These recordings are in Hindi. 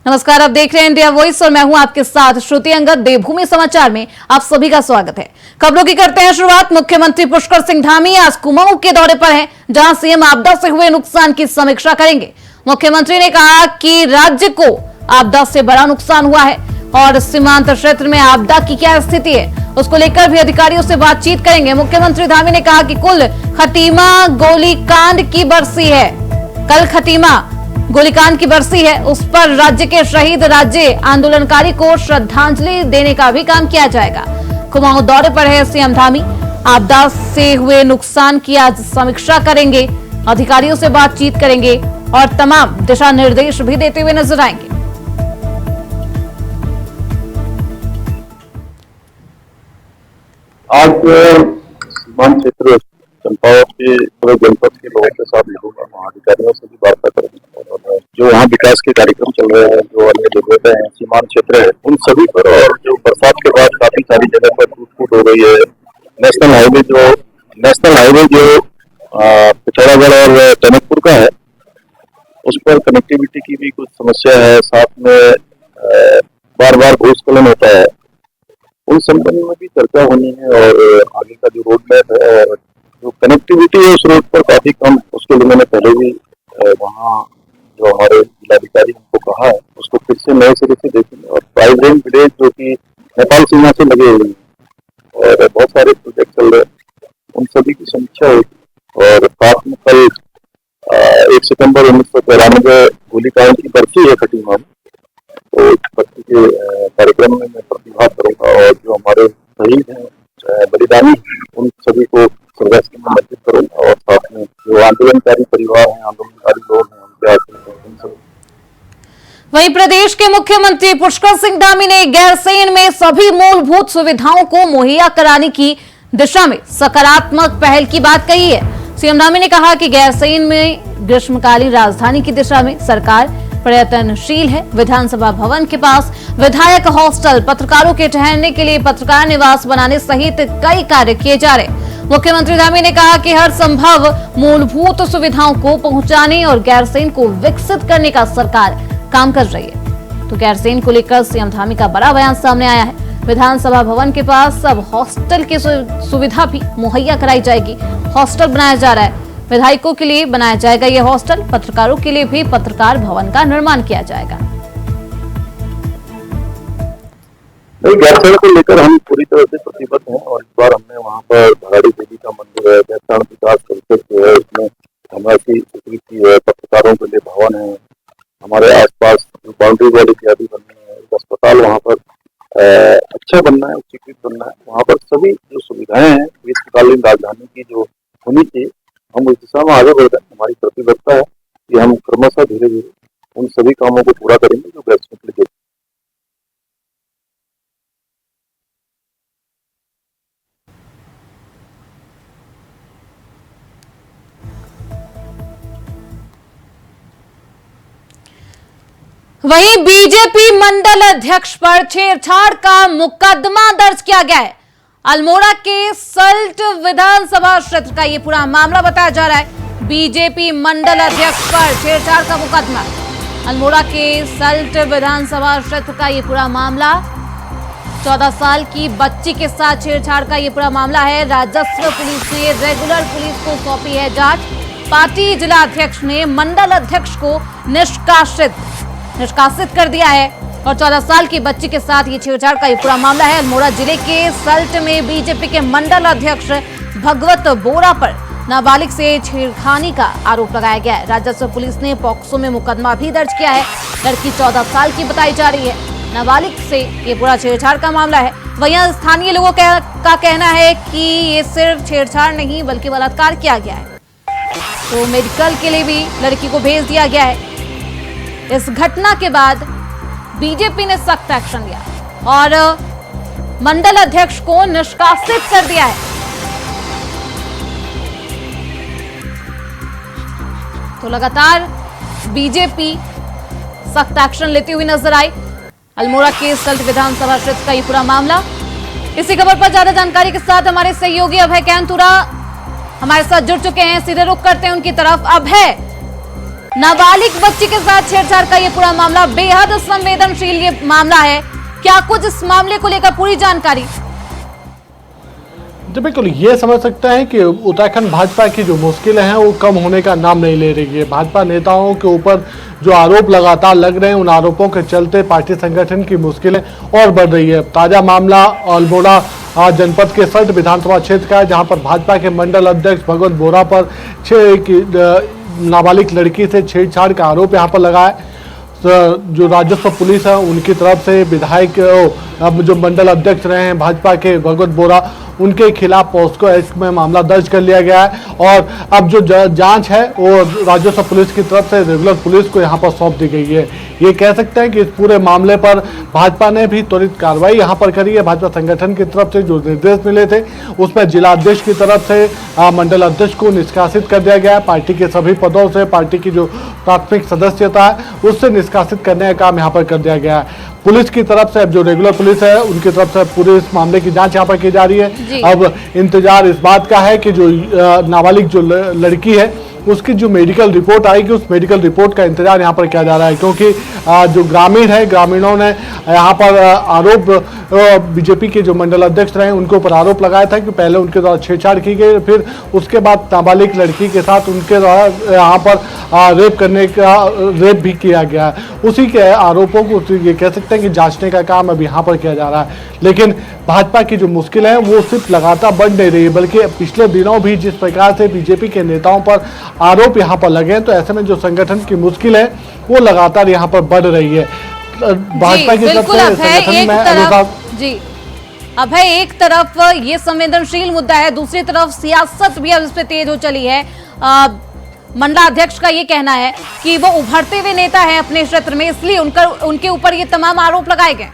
नमस्कार, आप देख रहे हैं इंडिया वॉइस और मैं हूं आपके साथ श्रुति अंगद। देवभूमि समाचार में आप सभी का स्वागत है। खबरों की करते हैं शुरुआत। मुख्यमंत्री पुष्कर सिंह धामी आज कुमाऊं के दौरे पर हैं, जहां सीएम आपदा से हुए नुकसान की समीक्षा करेंगे। मुख्यमंत्री ने कहा कि राज्य को आपदा से बड़ा नुकसान हुआ है और सीमांत क्षेत्र में आपदा की क्या स्थिति है, उसको लेकर भी अधिकारियों से बातचीत करेंगे। मुख्यमंत्री धामी ने कहा कि कुल खटीमा गोलीकांड की बरसी है, कल खटीमा गोलीकांड की बरसी है, उस पर राज्य के शहीद राज्य आंदोलनकारी को श्रद्धांजलि देने का भी काम किया जाएगा। कुमाऊं दौरे पर है सीएम धामी, आपदा से हुए नुकसान की आज समीक्षा करेंगे, अधिकारियों से बातचीत करेंगे और तमाम दिशा निर्देश भी देते हुए नजर आएंगे। आज सीमांत क्षेत्र चंपावत के पूरे जनपद के लोगों के साथ मिलूंगा, वहाँ अधिकारियों से भी वार्ता करेंगे और जो वहाँ विकास के कार्यक्रम चल रहे हैं, जो अन्य जरूरतें हैं, सीमांत क्षेत्र है, उन सभी पर, और जो बरसात के बाद काफी सारी जगह पर टूट फूट हो गई है। नेशनल हाईवे जो पिथौरागढ़ और टनकपुर का है, उस पर कनेक्टिविटी की भी कुछ समस्या है, साथ में बार बार भूस्खलन होता है। उन संबंध में भी चर्चा होनी है और आगे का जो रोड मैप है और जो कनेक्टिविटी है उस रोड पर काफी कम, उसके लिए मैंने पहले भी वहाँ जो हमारे जिलाधिकारी उनको कहा है, उसको फिर से नए सिरे से देखेंगे। और वाइब्रेंट विलेज जो कि नेपाल सीमा से लगे हुए हैं और बहुत सारे प्रोजेक्ट चल रहे हैं, उन सभी की समीक्षा होगी। और साथ में कल 1 सितंबर 1993 गोलीकांड की बरसी है खटीमा में, तो इस बरसी के कार्यक्रम में मैं प्रतिभाग करूंगा और जो हमारे शहीद हैं बलिदानी, उन सभी को श्रद्धांजलि में अर्पित करूंगा। और साथ में जो आंदोलनकारी परिवार हैं, आंदोलनकारी लोग हैं, उनके आशीर्वाद। वहीं प्रदेश के मुख्यमंत्री पुष्कर सिंह धामी ने गैरसैंण में सभी मूलभूत सुविधाओं को मुहैया कराने की दिशा में सकारात्मक पहल की बात कही है। सीएम धामी ने कहा कि गैरसैंण में ग्रीष्मकालीन राजधानी की दिशा में सरकार प्रयत्नशील है। विधानसभा भवन के पास विधायक हॉस्टल, पत्रकारों के ठहरने के लिए पत्रकार निवास बनाने सहित कई कार्य किए जा रहे। मुख्यमंत्री धामी ने कहा कि हर संभव मूलभूत सुविधाओं को पहुंचाने और गैरसैंण को विकसित करने का सरकार काम कर रही है। तो गैरसैंण को लेकर सीएम धामी का बड़ा बयान सामने आया है। विधानसभा भवन के पास अब हॉस्टल की सुविधा भी मुहैया कराई जाएगी। हॉस्टल बनाया जा रहा है, विधायकों के लिए बनाया जाएगा ये हॉस्टल, पत्रकारों के लिए भी पत्रकार भवन का निर्माण किया जाएगा। गैरसैंण को लेकर हम पूरी तरह से प्रतिबद्ध हैं और इस बार हमने वहाँ पर भराड़ी देवी का मंदिर है, गैरसैंण विकास परिषद जो है उसमें धनराशि स्वीकृति है, पत्रकारों के लिए भवन है, हमारे आसपास जो बाउंड्री वॉल इत्यादि बनने हैं, अस्पताल वहाँ पर अच्छा बनना है, स्वीकृत बनना है। वहाँ पर सभी जो सुविधाएं हैं ग्रीष्मकालीन राजधानी की जो होनी चाहिए, हम उस दिशा में आगे बढ़ रहे हैं। हमारी प्रतिबद्धता है कि हम क्रमशः धीरे धीरे उन सभी कामों को पूरा करेंगे जो गैरसैंण के लिए। वहीं बीजेपी मंडल अध्यक्ष पर छेड़छाड़ का मुकदमा दर्ज किया गया है। अल्मोड़ा के सल्ट विधानसभा क्षेत्र का ये पूरा मामला बताया जा रहा है। बीजेपी मंडल अध्यक्ष पर छेड़छाड़ का मुकदमा, अल्मोड़ा के सल्ट विधानसभा क्षेत्र का ये पूरा मामला, 14 साल की बच्ची के साथ छेड़छाड़ का ये पूरा मामला है। राजस्व पुलिस ने रेगुलर पुलिस को सौंपी है जांच। पार्टी जिला अध्यक्ष ने मंडल अध्यक्ष को निष्कासित कर दिया है और 14 साल की बच्ची के साथ ये छेड़छाड़ का ये पूरा मामला है। अल्मोड़ा जिले के सल्ट में बीजेपी के मंडल अध्यक्ष भगवत बोरा पर नाबालिग से छेड़खानी का आरोप लगाया गया है। राजस्व पुलिस ने पॉक्सो में मुकदमा भी दर्ज किया है। लड़की 14 साल की बताई जा रही है। नाबालिग से ये पूरा छेड़छाड़ का मामला है। वहीं स्थानीय लोगों का कहना है कि ये सिर्फ छेड़छाड़ नहीं बल्कि बलात्कार किया गया है, तो मेडिकल के लिए भी लड़की को भेज दिया गया है। इस घटना के बाद बीजेपी ने सख्त एक्शन लिया और मंडल अध्यक्ष को निष्कासित कर दिया है। तो लगातार बीजेपी सख्त एक्शन लेती हुई नजर आई। अल्मोड़ा के सल्ट विधानसभा क्षेत्र का ये पूरा मामला। इसी खबर पर ज्यादा जानकारी के साथ हमारे सहयोगी अभय कैंतुरा हमारे साथ जुड़ चुके हैं। सीधे रुख करते हैं उनकी तरफ। अभय, नाबालिग बच्ची के साथ छेड़छाड़ का ये पूरा मामला बेहद संवेदनशील ये मामला है। क्या कुछ इस मामले को लेकर पूरी जानकारी? जी बिल्कुल, ये समझ सकते हैं कि उत्तराखंड भाजपा की जो मुश्किलें हैं वो कम होने का नाम नहीं ले रही है। भाजपा नेताओं के ऊपर जो आरोप लगातार लग रहे हैं, उन आरोपों के चलते पार्टी संगठन की मुश्किलें और बढ़ रही है। ताजा मामला अल्मोड़ा जनपद के सल्ट विधानसभा क्षेत्र का है, जहां पर भाजपा के मंडल अध्यक्ष भगवत बोरा पर नाबालिग लड़की से छेड़छाड़ का आरोप यहां पर लगा है। जो राजस्व पुलिस है उनकी तरफ से विधायक अब जो मंडल अध्यक्ष रहे हैं भाजपा के भगवत बोरा, उनके खिलाफ पॉस्को एक्ट में मामला दर्ज कर लिया गया है और अब जो जांच है वो राजस्व पुलिस की तरफ से रेगुलर पुलिस को यहां पर सौंप दी गई है। ये कह सकते हैं कि इस पूरे मामले पर भाजपा ने भी त्वरित कार्रवाई यहां पर करी है। भाजपा संगठन की तरफ से जो निर्देश मिले थे उसमें जिला अध्यक्ष की तरफ से मंडल अध्यक्ष को निष्कासित कर दिया गया है। पार्टी के सभी पदों से पार्टी की जो प्राथमिक सदस्यता है उससे निष्कासित करने का काम यहाँ पर कर दिया गया है। पुलिस की तरफ से अब जो रेगुलर पुलिस है उनकी तरफ से पूरे इस मामले की जांच यहाँ पर की जा रही है। अब इंतजार इस बात का है कि जो नाबालिग जो लड़की है उसकी जो मेडिकल रिपोर्ट आएगी उस मेडिकल रिपोर्ट का इंतजार यहाँ पर किया जा रहा है, क्योंकि जो ग्रामीण है, ग्रामीणों ने यहाँ पर आरोप बीजेपी के जो मंडल अध्यक्ष रहे उनके ऊपर आरोप लगाया था कि पहले उनके द्वारा छेड़छाड़ की गई, फिर उसके बाद नाबालिग लड़की के साथ उनके द्वारा यहाँ पर रेप भी किया गया। उसी के आरोपों को ये कह सकते हैं कि जांचने का काम अब यहाँ पर किया जा रहा है। लेकिन भाजपा की जो मुश्किल है वो सिर्फ लगातार बढ़ नहीं रही है, बल्कि पिछले दिनों भी जिस प्रकार से बीजेपी के नेताओं पर आरोप यहाँ पर लगे हैं, तो ऐसे में जो संगठन की मुश्किल है वो लगातार यहाँ पर बढ़ रही है। भाजपा की तरफ से संगठन में अब है एक तरफ ये संवेदनशील मुद्दा है, दूसरी तरफ सियासत भी अब इस पे तेज हो चली है। मंडलाध्यक्ष का ये कहना है कि वो उभरते हुए नेता है अपने क्षेत्र में, इसलिए उनके ऊपर ये तमाम आरोप लगाए गए।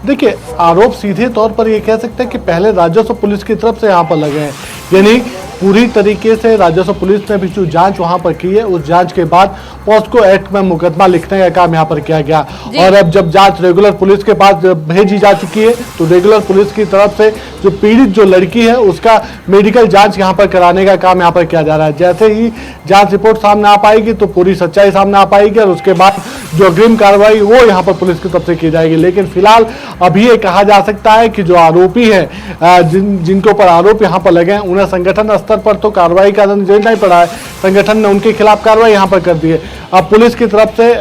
देखिए, आरोप सीधे तौर पर ये कह सकते हैं कि पहले राजस्व पुलिस की तरफ से यहाँ पर लगे हैं, यानी पूरी तरीके से राजस्व पुलिस ने भी जो जांच वहां पर की है उस जांच के बाद पॉस्को एक्ट में मुकदमा लिखने का काम यहां पर किया गया। और अब जब जांच रेगुलर पुलिस के पास भेजी जा चुकी है तो रेगुलर पुलिस की तरफ से जो पीड़ित जो लड़की है उसका मेडिकल जांच यहां पर कराने का काम यहां पर किया जा रहा है। जैसे ही जांच रिपोर्ट सामने आ पाएगी तो पूरी सच्चाई सामने आ पाएगी और उसके बाद जो अग्रिम कार्रवाई वो यहाँ पर पुलिस की तरफ से की जाएगी। लेकिन फिलहाल अभी ये कहा जा सकता है कि जो आरोपी है, जिनके ऊपर आरोप यहाँ पर लगे हैं, उन्हें संगठन स्तर पर तो कार्रवाई का निर्देश नहीं पड़ा है, संगठन ने उनके खिलाफ कार्रवाई यहाँ पर कर दी है। अब पुलिस की तरफ से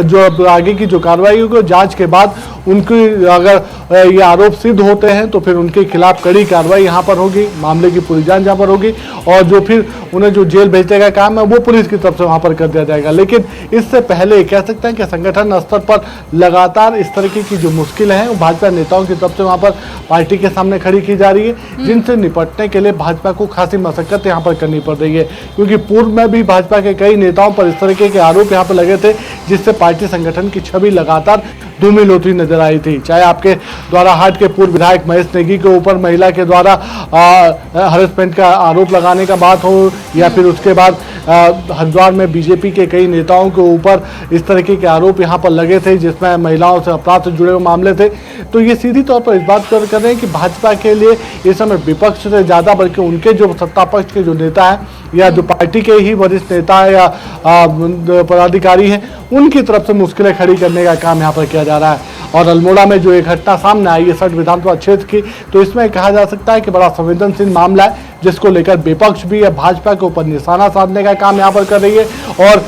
जो आगे की जो कार्रवाई होगी जांच के बाद उनकी अगर ये आरोप सिद्ध होते हैं तो फिर उनके खिलाफ कड़ी कार्रवाई यहाँ पर होगी, मामले की पूरी जांच यहाँ पर होगी और जो फिर उन्हें जो जेल भेजने का काम है वो पुलिस की तरफ से वहाँ पर कर दिया जाएगा। लेकिन इससे पहले कह सकते हैं कि संगठन स्तर पर लगातार इस तरीके की जो मुश्किलें हैं भाजपा नेताओं की तरफ से वहाँ पर पार्टी के सामने खड़ी की जा रही है, जिनसे निपटने के लिए भाजपा को खासी मशक्कत यहाँ पर करनी पड़ रही है। क्योंकि पूर्व में भी भाजपा के कई नेताओं पर इस तरीके के आरोप यहाँ पर लगे थे, जिससे पार्टी संगठन की छवि लगातार धूमिल होती नजर आई थी। चाहे आपके द्वारा हाट के पूर्व विधायक महेश नेगी के ऊपर महिला के द्वारा हरेसमेंट का आरोप लगाने का बात हो, या फिर उसके बाद हरिद्वार में बीजेपी के कई नेताओं के ऊपर इस तरीके के आरोप यहाँ पर लगे थे जिसमें महिलाओं से अपराध से जुड़े हुए मामले थे। तो ये सीधी तौर पर इस बात कर रहे हैं कि भाजपा के लिए इस समय विपक्ष से ज्यादा बल्कि उनके जो सत्ता पक्ष के जो नेता हैं या जो पार्टी के ही वरिष्ठ नेता है या पदाधिकारी हैं उनकी तरफ से मुश्किलें खड़ी करने का काम यहाँ पर किया जा रहा है। और अल्मोड़ा में जो एक घटना सामने आई है सल्ट विधानसभा क्षेत्र की, तो इसमें कहा जा सकता है कि बड़ा संवेदनशील मामला है जिसको लेकर विपक्ष भी है भाजपा के ऊपर निशाना साधने का काम यहाँ पर कर रही है और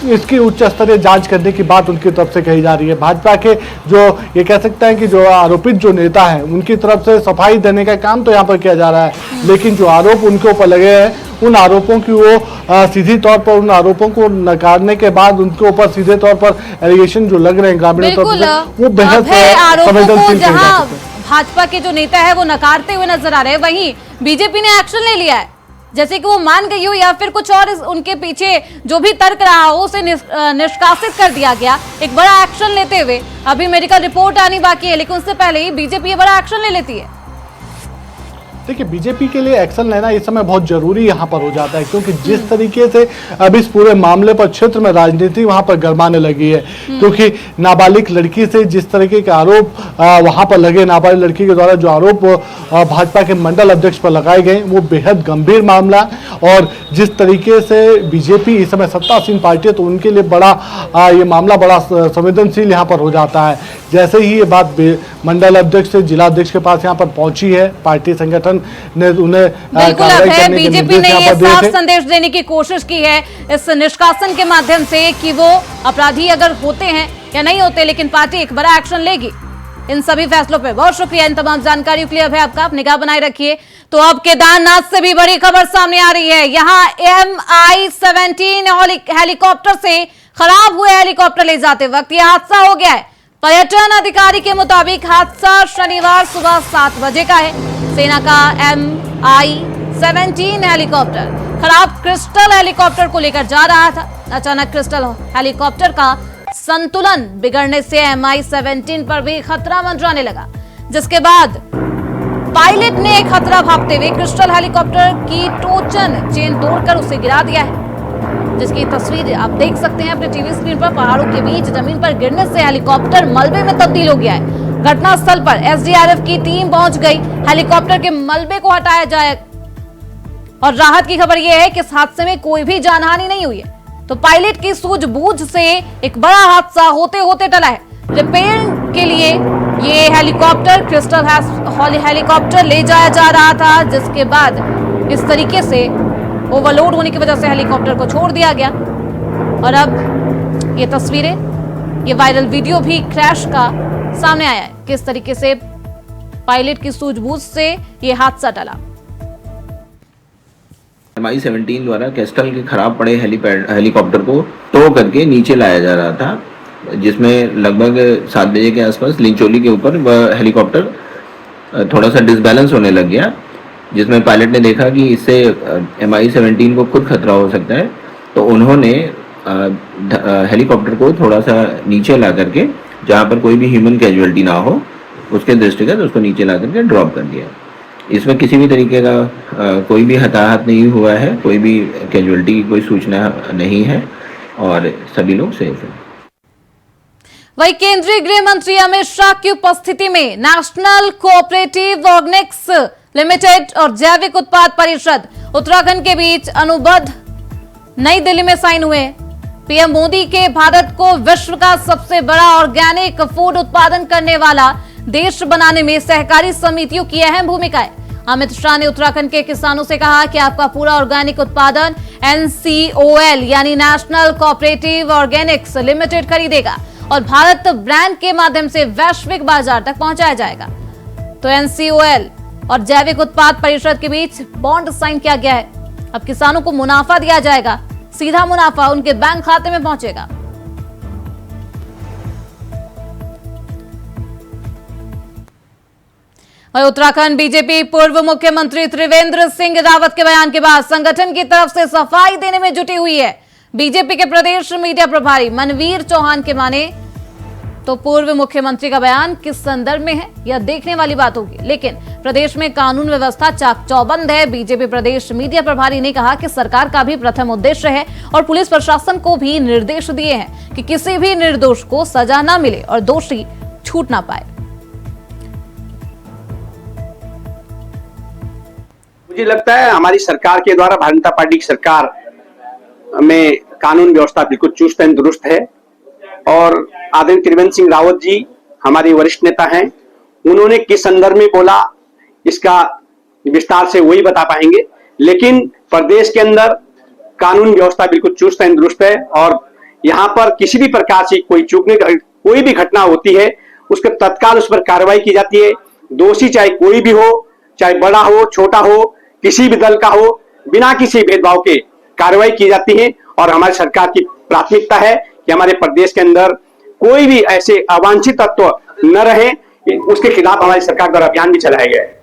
इसकी उच्च स्तरीय जांच करने की बात उनकी तरफ से कही जा रही है। भाजपा के जो ये कह सकते हैं कि जो आरोपित जो नेता हैं उनकी तरफ से सफाई देने का काम तो यहाँ पर किया जा रहा है, लेकिन जो आरोप उनके ऊपर लगे हैं उन आरोपों की वो सीधी तौर पर उन आरोपों को नकारने के बाद उनके ऊपर सीधे तौर पर एलिगेशन जो लग रहे हैं ग्रामीणों तरफ से वो बेहद संवेदनशील कहे जा सकते हैं। भाजपा के जो नेता है वो नकारते हुए नजर आ रहे हैं, वहीं बीजेपी ने एक्शन ले लिया है, जैसे कि वो मान गई हो या फिर कुछ और उनके पीछे जो भी तर्क रहा हो उसे निष्कासित कर दिया गया एक बड़ा एक्शन लेते हुए। अभी मेडिकल रिपोर्ट आनी बाकी है, लेकिन उससे पहले ही बीजेपी ये बड़ा एक्शन ले लेती है। देखिए, बीजेपी के लिए एक्शन लेना इस समय बहुत जरूरी यहाँ पर हो जाता है, क्योंकि जिस तरीके से अब इस पूरे मामले पर क्षेत्र में राजनीति वहाँ पर गरमाने लगी है, क्योंकि नाबालिग लड़की से जिस तरीके के आरोप वहाँ पर लगे, नाबालिग लड़की के द्वारा जो आरोप भाजपा के मंडल अध्यक्ष पर लगाए गए वो बेहद गंभीर मामला है और जिस तरीके से बीजेपी इस समय सत्तासीन पार्टी है तो उनके लिए बड़ा ये मामला बड़ा संवेदनशील यहाँ पर हो जाता है। जैसे ही ये बात मंडल अध्यक्ष से जिला अध्यक्ष के पास यहाँ पर पहुंची है, पार्टी संगठन ने उन्हें कार्रवाई करने के बीजेपी निर्देश ने यहाँ ये पर दिए साफ थे। संदेश देने की कोशिश की है इस निष्कासन के माध्यम से कि वो अपराधी अगर होते हैं या नहीं होते, लेकिन पार्टी एक बड़ा एक्शन लेगी इन सभी फैसलों पे। बहुत शुक्रिया इन तमाम जानकारियों के लिए। अभय आपका, आप निगाह बनाए रखिए। तो अब केदारनाथ से भी बड़ी खबर सामने आ रही है। यहाँ MI-17 हेलीकॉप्टर से खराब हुए हेलीकॉप्टर ले जाते वक्त यह हादसा हो गया है। पर्यटन अधिकारी के मुताबिक हादसा शनिवार सुबह 7 बजे का है। सेना का MI-17 हेलीकॉप्टर खराब क्रिस्टल हेलीकॉप्टर को लेकर जा रहा था। अचानक क्रिस्टल हेलीकॉप्टर का संतुलन बिगड़ने से MI-17 पर भी खतरा मंडराने लगा, जिसके बाद पायलट ने खतरा भापते हुए क्रिस्टल हेलीकॉप्टर की टोचन चेन तोड़कर उसे गिरा दिया है, जिसकी तस्वीर आप देख सकते हैं अपने टीवी स्क्रीन पर। पहाड़ों के बीच जमीन पर गिरने से हेलीकॉप्टर मलबे में तब्दील हो गया है। घटनास्थल पर SDRF की टीम पहुंच गई। हेलीकॉप्टर के मलबे को हटाया जाए और राहत की खबर यह है कि इस हादसे में कोई भी जानहानि नहीं हुई है। तो पायलट की सूझबूझ से एक बड़ा हादसा होते होते टला है। रिपेयर के लिए ये हेलीकॉप्टर क्रिस्टल हेलीकॉप्टर ले जाया जा रहा था, जिसके बाद इस तरीके से ओवरलोड होने की वजह से हेलीकॉप्टर को छोड़ दिया गया। और अब ये तस्वीरें, ये वायरल वीडियो भी क्रैश का सामने आया है, किस तरीके से पायलट की सूझबूझ से ये हादसा टला। MI-17 द्वारा कैस्टल के खराब पड़े हेलीकॉप्टर को टो करके नीचे लाया जा रहा था, जिसमें लगभग 7 बजे के आसपास लिंचोली के ऊपर वह हेलीकॉप्टर थोड़ा सा डिसबैलेंस होने लग गया, जिसमें पायलट ने देखा कि इससे MI-17 को खुद खतरा हो सकता है। तो उन्होंने हेलीकॉप्टर को थोड़ा सा नीचे ला करके, जहाँ पर कोई भी ह्यूमन कैजुअलिटी ना हो उसके दृष्टिगत उसको नीचे ला करके ड्रॉप कर दिया। इसमें किसी भी तरीके का कोई भी हताहत नहीं हुआ है, कोई भी कैजुअलिटी की कोई सूचना नहीं है और सभी लोग सेफ हैं। वहीं केंद्रीय गृह मंत्री अमित शाह की उपस्थिति में नेशनल कोऑपरेटिव ऑर्गेनिक्स लिमिटेड और जैविक उत्पाद परिषद उत्तराखंड के बीच अनुबंध नई दिल्ली में साइन हुए। पीएम मोदी के भारत को विश्व का सबसे बड़ा ऑर्गेनिक फूड उत्पादन करने वाला देश बनाने में सहकारी समितियों की अहम भूमिका है। अमित शाह ने उत्तराखंड के किसानों से कहा कि आपका पूरा ऑर्गेनिक उत्पादन NCOL यानी नेशनल कोऑपरेटिव ऑर्गेनिक्स लिमिटेड खरीदेगा और भारत ब्रांड के माध्यम से वैश्विक बाजार तक पहुंचाया जाएगा। तो NCOL और जैविक उत्पाद परिषद के बीच बॉन्ड साइन किया गया है। अब किसानों को मुनाफा दिया जाएगा, सीधा मुनाफा उनके बैंक खाते में पहुंचेगा। और उत्तराखंड बीजेपी पूर्व मुख्यमंत्री त्रिवेंद्र सिंह रावत के बयान के बाद संगठन की तरफ से सफाई देने में जुटी हुई है। बीजेपी के प्रदेश मीडिया प्रभारी मनवीर चौहान के माने तो पूर्व मुख्यमंत्री का बयान किस संदर्भ में है यह देखने वाली बात होगी, लेकिन प्रदेश में कानून व्यवस्था चाक चौबंद है। बीजेपी प्रदेश मीडिया प्रभारी ने कहा कि सरकार का भी प्रथम उद्देश्य है और पुलिस प्रशासन को भी निर्देश दिए हैं कि किसी भी निर्दोष को सजा न मिले और दोषी छूट ना पाए। मुझे लगता है हमारी सरकार के द्वारा, भारतीय जनता पार्टी की सरकार में कानून व्यवस्था बिल्कुल चुस्त एवं दुरुस्त है और आदरणीय त्रिवेंद्र सिंह रावत जी हमारे वरिष्ठ नेता हैं। उन्होंने किस संदर्भ में बोला इसका विस्तार से वही बता पाएंगे, लेकिन प्रदेश के अंदर कानून व्यवस्था बिल्कुल चुस्त एवं दुरुस्त है और यहाँ पर किसी भी प्रकार से कोई भी घटना होती है उसके तत्काल उस पर कार्रवाई की जाती है। दोषी चाहे कोई भी हो, चाहे बड़ा हो छोटा हो, किसी भी दल का हो, बिना किसी भेदभाव के कार्रवाई की जाती है और हमारी सरकार की प्राथमिकता है कि हमारे प्रदेश के अंदर कोई भी ऐसे अवांछित तत्व न रहे, उसके खिलाफ हमारी सरकार द्वारा अभियान भी चलाया गया है।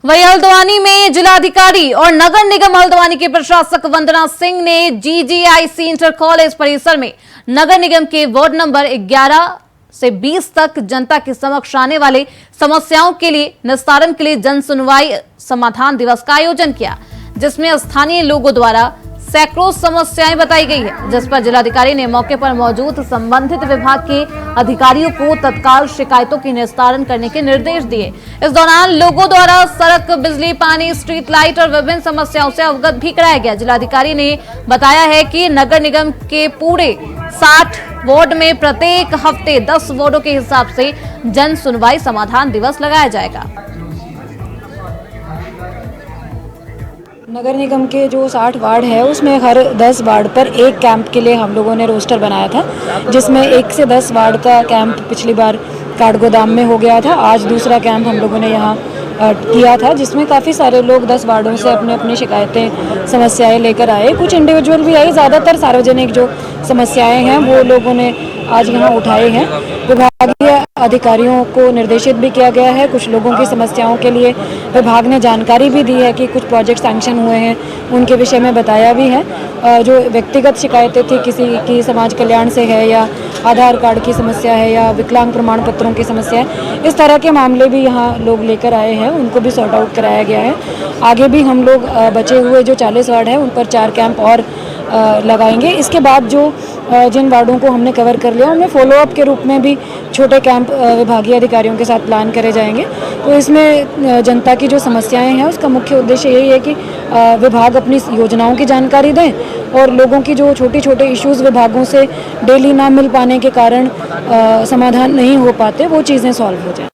वहीं हल्द्वानी में जिलाधिकारी और नगर निगम हल्द्वानी के प्रशासक वंदना सिंह ने GGIC इंटर कॉलेज परिसर में नगर निगम के वार्ड नंबर 11 से 20 तक जनता के समक्ष आने वाले समस्याओं के लिए निस्तारण के लिए जन सुनवाई समाधान दिवस का आयोजन किया, जिसमें स्थानीय लोगों द्वारा सैकड़ों समस्याएं बताई गई है, जिस पर जिलाधिकारी ने मौके पर मौजूद संबंधित विभाग के अधिकारियों को तत्काल शिकायतों की निस्तारण करने के निर्देश दिए। इस दौरान लोगों द्वारा सड़क, बिजली, पानी, स्ट्रीट लाइट और विभिन्न समस्याओं से अवगत भी कराया गया। जिलाधिकारी ने बताया है कि नगर निगम के पूरे 60 वार्ड में प्रत्येक हफ्ते 10 वार्डों के हिसाब से जन सुनवाई समाधान दिवस लगाया जाएगा। नगर निगम के जो 60 वार्ड है उसमें हर 10 वार्ड पर एक कैंप के लिए हम लोगों ने रोस्टर बनाया था, जिसमें 1 से 10 वार्ड का कैंप पिछली बार काठगोदाम में हो गया था। आज दूसरा कैंप हम लोगों ने यहाँ किया था, जिसमें काफ़ी सारे लोग 10 वार्डों से अपने अपनी शिकायतें, समस्याएं लेकर आए। कुछ इंडिविजुअल भी आए, ज़्यादातर सार्वजनिक जो समस्याएं हैं वो लोगों ने आज यहाँ उठाए हैं। विभागीय अधिकारियों को निर्देशित भी किया गया है। कुछ लोगों की समस्याओं के लिए विभाग ने जानकारी भी दी है कि कुछ प्रोजेक्ट सैंक्शन हुए हैं, उनके विषय में बताया भी है। जो व्यक्तिगत शिकायतें थी, किसी की समाज कल्याण से है या आधार कार्ड की समस्या है या विकलांग प्रमाण पत्रों की समस्या है, इस तरह के मामले भी यहाँ लोग लेकर आए हैं, उनको भी सॉर्ट आउट कराया गया है। आगे भी हम लोग बचे हुए जो 40 वार्ड हैं उन पर 4 कैंप और लगाएंगे। इसके बाद जो जिन वार्डों को हमने कवर कर लिया उनमें फॉलोअप के रूप में भी छोटे कैंप विभागीय अधिकारियों के साथ प्लान करे जाएंगे। तो इसमें जनता की जो समस्याएं हैं उसका मुख्य उद्देश्य यही है कि विभाग अपनी योजनाओं की जानकारी दें और लोगों की जो छोटे छोटे इश्यूज़ विभागों से डेली ना मिल पाने के कारण समाधान नहीं हो पाते, वो चीज़ें सॉल्व हो जाएं।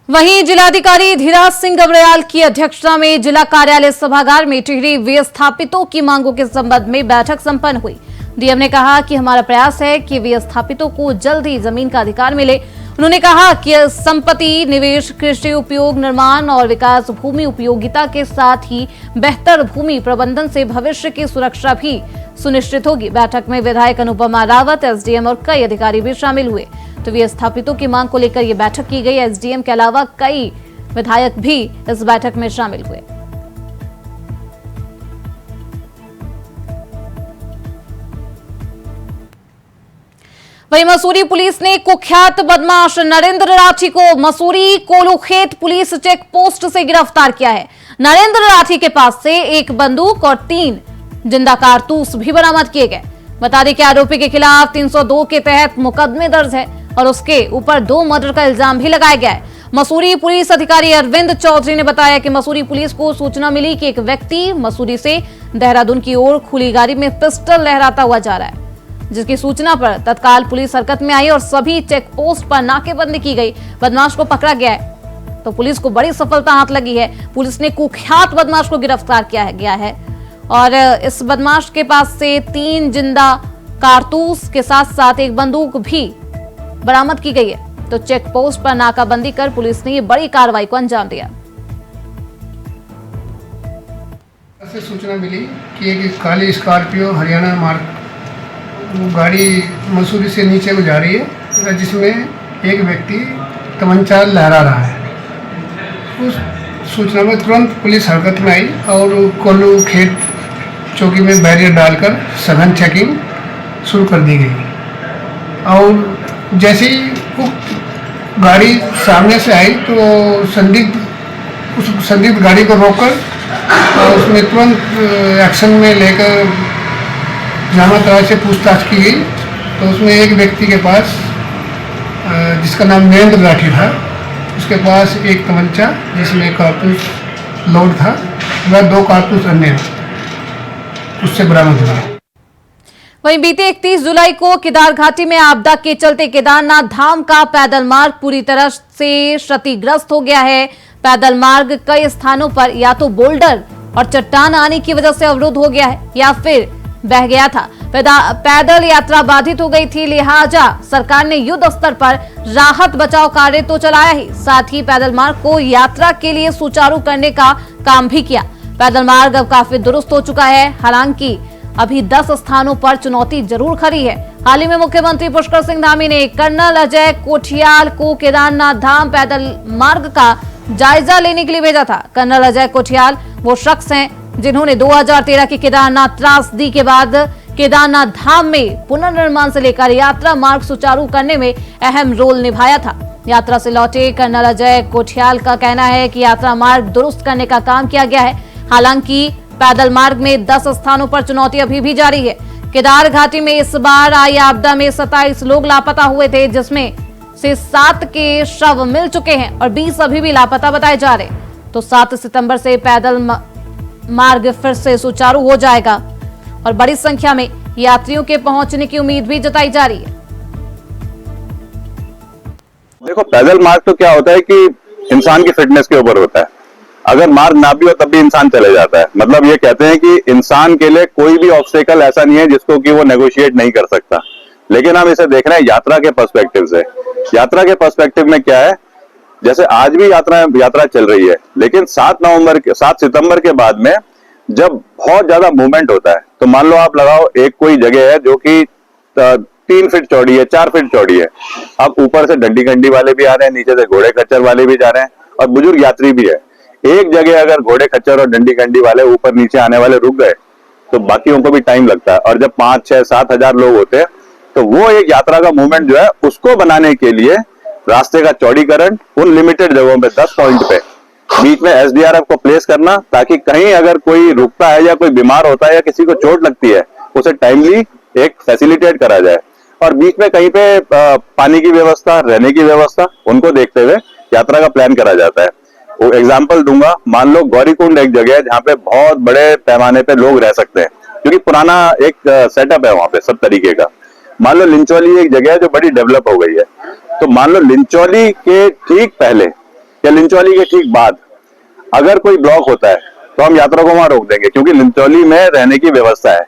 वहीं जिलाधिकारी धीराज सिंह गबरेल की अध्यक्षता में जिला कार्यालय सभागार में टिहरी विस्थापितों की मांगों के संबंध में बैठक संपन्न हुई। डीएम ने कहा कि हमारा प्रयास है कि विस्थापितों को जल्द ही जमीन का अधिकार मिले। उन्होंने कहा कि संपत्ति, निवेश, कृषि उपयोग, निर्माण और विकास, भूमि उपयोगिता के साथ ही बेहतर भूमि प्रबंधन से भविष्य की सुरक्षा भी सुनिश्चित होगी। बैठक में विधायक अनुपमा रावत, एसडीएम और कई अधिकारी भी शामिल हुए। तो विस्थापितों की मांग को लेकर यह बैठक की गई। एसडीएम के अलावा कई विधायक भी इस बैठक में शामिल हुए। वहीं मसूरी पुलिस ने कुख्यात बदमाश नरेंद्र राठी को Mussoorie Kolukhet police check post से गिरफ्तार किया है। नरेंद्र राठी के पास से एक बंदूक और 3 जिंदा कारतूस भी बरामद किए गए। बता दें कि आरोपी के खिलाफ 302 के तहत मुकदमे दर्ज है और उसके ऊपर 2 मर्डर का इल्जाम भी लगाया गया है। मसूरी पुलिस अधिकारी अरविंद चौधरी ने बताया कि मसूरी पुलिस को सूचना मिली कि एक व्यक्ति मसूरी से देहरादून की ओर खुली गाड़ी में पिस्टल लहराता हुआ जा रहा है, जिसकी सूचना पर तत्काल पुलिस हरकत में आई और सभी चेक पोस्ट पर नाकेबंदी की गई। बदमाश को पकड़ा गया है तो पुलिस को बड़ी सफलता हाथ लगी है। पुलिस ने कुख्यात बदमाश को गिरफ्तार किया गया है और इस बदमाश के पास से 3 जिंदा कारतूस के साथ साथ एक बंदूक भी बरामद की गई है। तो चेक पोस्ट पर नाकाबंदी कर पुलिस ने ये बड़ी कार्रवाई को अंजाम दिया। से सूचना मिली कि एक काली स्कॉर्पियो हरियाणा मार्ग गाड़ी मसूरी से नीचे को जा रही है, जिसमें एक व्यक्ति तमंचा लहरा रहा है। उस सूचना में तुरंत पुलिस हरकत में आई और कोल्लू खेत चौकी में बैरियर डालकर सघन चेकिंग शुरू कर दी गई। और जैसे ही वो गाड़ी सामने से आई तो उस संदिग्ध गाड़ी को रोककर उसमें तुरंत एक्शन में लेकर जामा तरह से पूछताछ की गई। तो उसमें एक व्यक्ति के पास जिसका नाम नरेंद्र राठी था, उसके पास एक तमंचा जिसमें कारतूस लोड था व 2 कारतूस अन्य उससे बरामद हुआ। वहीं बीते 31 जुलाई को केदार घाटी में आपदा के चलते केदारनाथ धाम का पैदल मार्ग पूरी तरह से क्षतिग्रस्त हो गया है। पैदल मार्ग कई स्थानों पर या तो बोल्डर और चट्टान आने की वजह से अवरुद्ध हो गया है या फिर बह गया था। पैदल यात्रा बाधित हो गई थी, लिहाजा सरकार ने युद्ध स्तर पर राहत बचाव कार्य तो चलाया ही, साथ ही पैदल मार्ग को यात्रा के लिए सुचारू करने का काम भी किया। पैदल मार्ग अब काफी दुरुस्त हो चुका है। हालांकि अभी 10 स्थानों पर चुनौती जरूर खड़ी है। हाल ही में मुख्यमंत्री पुष्कर सिंह धामी ने कर्नल अजय कोठियाल को केदारनाथ धाम पैदल मार्ग का जायजा लेने के लिए भेजा था। कर्नल अजय कोठियाल वो शख्स हैं जिन्होंने 2013 की केदारनाथ त्रासदी के बाद केदारनाथ धाम में पुनर्निर्माण से लेकर यात्रा मार्ग सुचारू करने में अहम रोल निभाया था। यात्रा से लौटे कर्नल अजय कोठियाल का कहना है कि यात्रा मार्ग दुरुस्त करने का काम किया गया है। हालांकि पैदल मार्ग में 10 स्थानों पर चुनौती अभी भी जारी है। केदार घाटी में इस बार आई आपदा में 27 लोग लापता हुए थे, जिसमें से 7 के शव मिल चुके हैं और 20 अभी भी लापता बताए जा रहे। तो 7 सितंबर से पैदल मार्ग फिर से सुचारू हो जाएगा और बड़ी संख्या में यात्रियों के पहुंचने की उम्मीद भी जताई जा रही है। देखो, पैदल मार्ग तो क्या होता है कि इंसान की फिटनेस के ऊपर होता है। अगर मार्ग ना भी हो तब भी इंसान चले जाता है। मतलब ये कहते हैं कि इंसान के लिए कोई भी ऑब्स्टेकल ऐसा नहीं है जिसको कि वो नेगोशिएट नहीं कर सकता। लेकिन हम इसे देख रहे हैं यात्रा के पर्सपेक्टिव से। यात्रा के पर्सपेक्टिव में क्या है, जैसे आज भी यात्रा चल रही है, लेकिन 7 सितंबर के बाद में जब बहुत ज्यादा मूवमेंट होता है, तो मान लो आप लगाओ एक कोई जगह है जो कि 3 फीट चौड़ी है, 4 फीट चौड़ी है। अब ऊपर से डंडी गंडी वाले भी आ रहे हैं, नीचे से घोड़े खच्चर वाले भी जा रहे हैं और बुजुर्ग यात्री भी है। एक जगह अगर घोड़े खच्चर और डंडी गंडी वाले ऊपर नीचे आने वाले रुक गए तो बाकियों को भी टाइम लगता है। और जब 5, 6, 7 हजार लोग होते हैं तो वो एक यात्रा का मूवमेंट जो है उसको बनाने के लिए रास्ते का चौड़ीकरण उन लिमिटेड जगहों पे 10 पॉइंट पे बीच में एसडीआरएफ को प्लेस करना, ताकि कहीं अगर कोई रुकता है या कोई बीमार होता है या किसी को चोट लगती है उसे टाइमली एक फैसिलिटेट करा जाए। और बीच में कहीं पे पानी की व्यवस्था, रहने की व्यवस्था, उनको देखते हुए यात्रा का प्लान करा जाता है। वो एग्जाम्पल दूंगा, मान लो गौरीकुंड एक जगह है जहाँ पे बहुत बड़े पैमाने पे लोग रह सकते हैं, क्योंकि पुराना एक सेटअप है वहां पे सब तरीके का। मान लो लिंचौली एक जगह है जो बड़ी डेवलप हो गई है, तो मान लो लिंचौली के ठीक पहले या लिंचौली के ठीक बाद अगर कोई ब्लॉक होता है तो हम यात्रा को वहां रोक देंगे, क्योंकि लिंचौली में रहने की व्यवस्था है।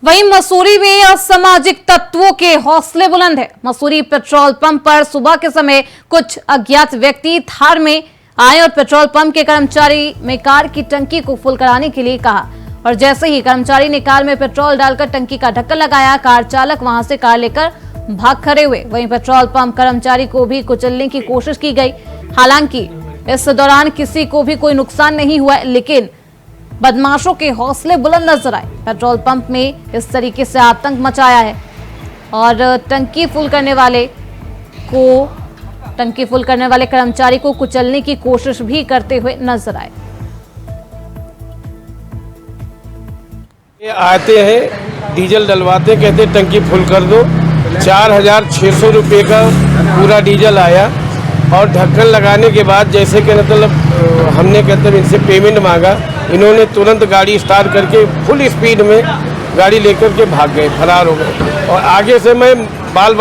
वहीं मसूरी में असामाजिक तत्वों के हौसले बुलंद है। मसूरी पेट्रोल पंप पर सुबह के समय कुछ अज्ञात व्यक्ति थार में आए और पेट्रोल पंप के कर्मचारी में कार की टंकी को फुल कराने के लिए कहा, और जैसे ही कर्मचारी ने कार में पेट्रोल डालकर टंकी का ढक्कन लगाया, कार चालक वहां से कार लेकर भाग खड़े हुए। वहीं पेट्रोल पंप कर्मचारी को भी कुचलने की कोशिश की गई। हालांकि इस दौरान किसी को भी कोई नुकसान नहीं हुआ, लेकिन बदमाशों के हौसले बुलंद नजर आए। पेट्रोल पंप में इस तरीके से आतंक मचाया है और टंकी फुल करने वाले कर्मचारी को कुचलने की कोशिश भी करते हुए नजर आए। ये आते हैं, डीजल डलवाते, कहते टंकी फुल कर दो। 4,600 रुपये का पूरा डीजल आया और ढक्कन लगाने के बाद जैसे कि मतलब हमने कहते इनसे पेमेंट मांगा, इन्होंने तुरंत गाड़ी स्टार्ट करके फुल स्पीड में गाड़ी लेकर के भाग गए, फरार हो गए। और आगे से मैं बाल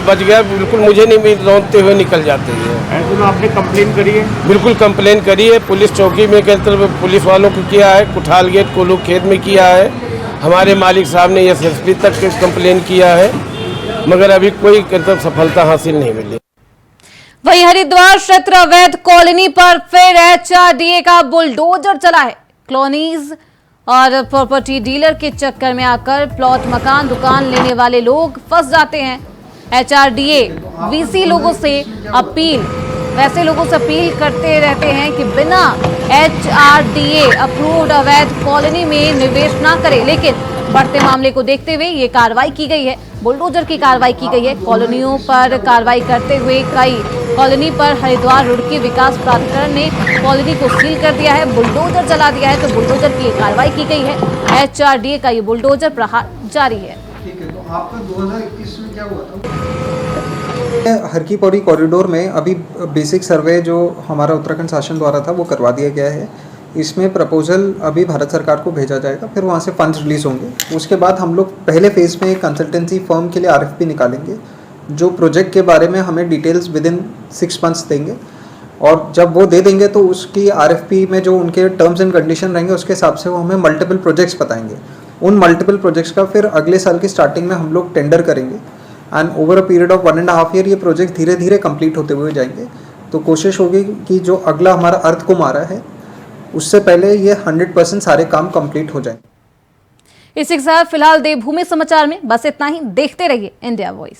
बच गया, बिल्कुल मुझे नहीं रोकते हुए निकल जाते हैं। ऐसे में आपने कंप्लेन करी है? बिल्कुल कंप्लेन करी है, पुलिस चौकी में पुलिस वालों को किया है, कुठाल गेट कोलू खेत में किया है, हमारे मालिक साहब ने एसएसपी तक कंप्लेन किया है, मगर अभी कोई सफलता हासिल नहीं मिली। वहीं हरिद्वार क्षेत्र अवैध कॉलोनी पर फिर एचआरडीए का बुलडोजर चला है। कॉलोनीज और प्रॉपर्टी डीलर के चक्कर में आकर प्लॉट, मकान, दुकान लेने वाले लोग फंस जाते हैं। एचआरडीए वैसे लोगों से अपील करते रहते हैं कि बिना एचआरडीए अप्रूव्ड अवैध कॉलोनी में निवेश ना करें, लेकिन बढ़ते मामले को देखते हुए ये कार्रवाई की गई है, बुलडोजर की कार्रवाई की गई है। कॉलोनियों पर कार्रवाई करते हुए कई कॉलोनी पर हरिद्वार रुड़की विकास प्राधिकरण ने कॉलोनी को सील कर दिया है, बुलडोजर चला दिया है, तो बुलडोजर की कार्रवाई की गई है। एचआरडीए का ये बुलडोजर प्रहार जारी है। ठीक है, तो आपका 2021 में क्या हुआ था? हर की पौड़ी कॉरिडोर में अभी बेसिक सर्वे जो हमारा उत्तराखंड शासन द्वारा था वो करवा दिया गया है। इसमें प्रपोजल अभी भारत सरकार को भेजा जाएगा, फिर वहाँ से फंड्स रिलीज होंगे। उसके बाद हम लोग पहले फेज़ में कंसल्टेंसी फर्म के लिए आरएफपी निकालेंगे, जो प्रोजेक्ट के बारे में हमें डिटेल्स विद इन 6 मंथ्स देंगे, और जब वो दे देंगे तो उसकी आरएफपी में जो उनके टर्म्स एंड कंडीशन रहेंगे उसके हिसाब से वो हमें मल्टीपल प्रोजेक्ट्स बताएंगे। उन मल्टीपल प्रोजेक्ट्स का फिर अगले साल की स्टार्टिंग में हम लोग टेंडर करेंगे, and over a period of 1.5 year ये प्रोजेक्ट धीरे धीरे कंप्लीट होते हुए जाएंगे। तो कोशिश होगी कि जो अगला हमारा अर्थ कुमार है उससे पहले ये 100% सारे काम कंप्लीट हो जाएं। इसी के साथ फिलहाल देवभूमि समाचार में बस इतना ही। देखते रहिए इंडिया वॉइस।